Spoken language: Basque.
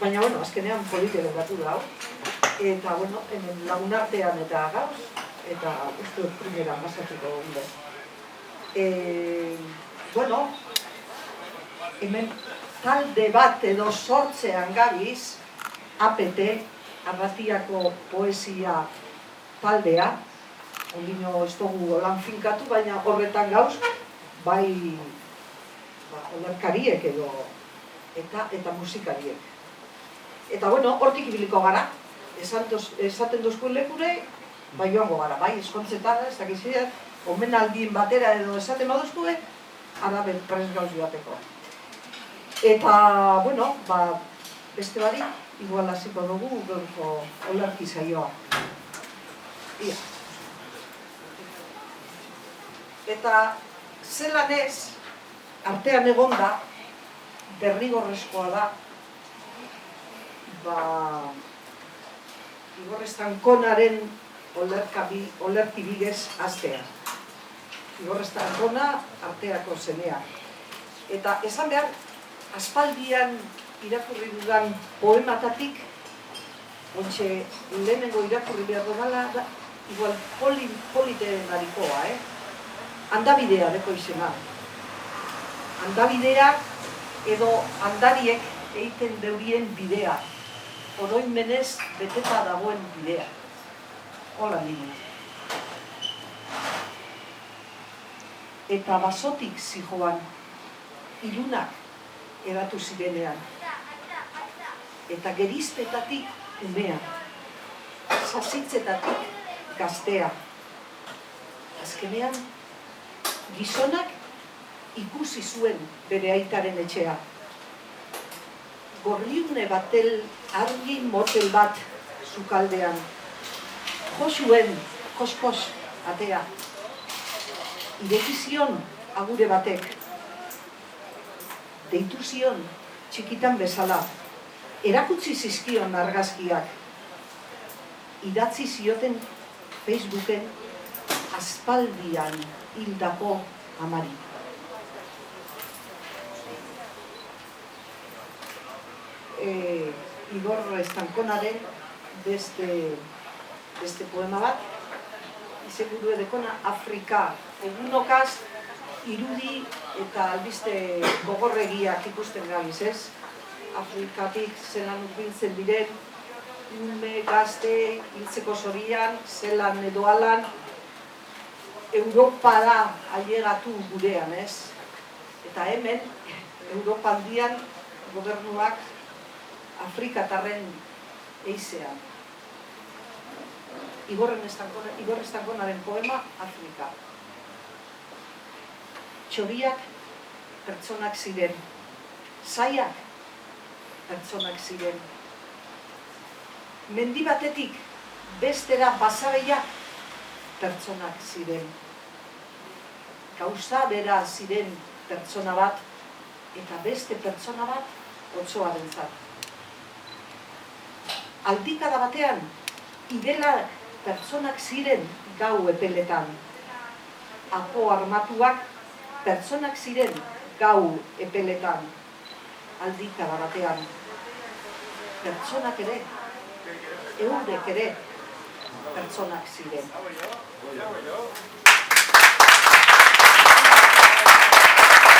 Baina, bueno, azkenean politiaren batu da, eta, bueno, hemen lagunartean eta gauz, eta uste dut primera pasatuko gundo. Bueno, hemen talde bat edo sortzean gabiz, APT, Arratiako Poesia taldea, ondino ez dugu lan finkatu, baina horretan gauz, bai olerkariek edo eta musikariek. Eta, bueno, hortik ibiliko gara, esaten duzkuen lekure, bai joango gara, bai eskontzetan, ez dakizidean, omenaldien batera edo esaten baduzkue, ara prest gauz joateko. Eta, bueno, beste bari, igual hasiko dugu gaurko olerki saioa. Ia. Eta zelan ez, artean egonda, derrigorrezkoa da, Igor Estankonaren olerki bidez hastea. Igor Estankona arteako semea. Eta esan behar, aspaldian irakurri dudan poematatik, ontxe lehenengo irakurri behar dudala, igual politen arikoa, Handabidea deko izena. Handabidea edo handariek egiten deurien bidea. Oroimenez beteta dagoen bidea. Hola nina. Eta basotik zijoan, ilunak eratu zirenean. Eta gerizpetatik umea. Sasitzetatik gaztea. Azkenean, gizonak ikusi zuen bere aitaren etxea. Gorriune batel argi motel bat sukaldean. Josuen, kos atea. Ireki zion agure batek. Deitu zion txikitan bezala. Erakutsi zizkion argazkiak. Idatzi zioten Facebooken aspaldian hildako amari. Igor Estankonaren beste poema bat, izenburu edekona Afrika. Egunokaz, irudi eta albiste gogorregiak ikusten gabiz, ez? Afrikatik zelan urbiltzen diren, ume, gazte, hiltzeko zorian, zelan edo alan, Europara ailegatu gurean, ez? Eta hemen, Europa aldian, gobernuak Afrikatarren eizean. Igor Estankonaren poema, Afrika. Txoriak pertsonak ziren, zaiak pertsonak ziren. Mendi batetik bestera basabeiak pertsonak ziren. Gauza bera ziren pertsona bat eta beste pertsona bat otsoarentzat. Aldikada batean, idela pertsonak ziren gau epeletan. Apo armatuak pertsonak ziren gau epeletan. Aldikada batean. Pertsonak ere, eurek ere pertsonak ziren.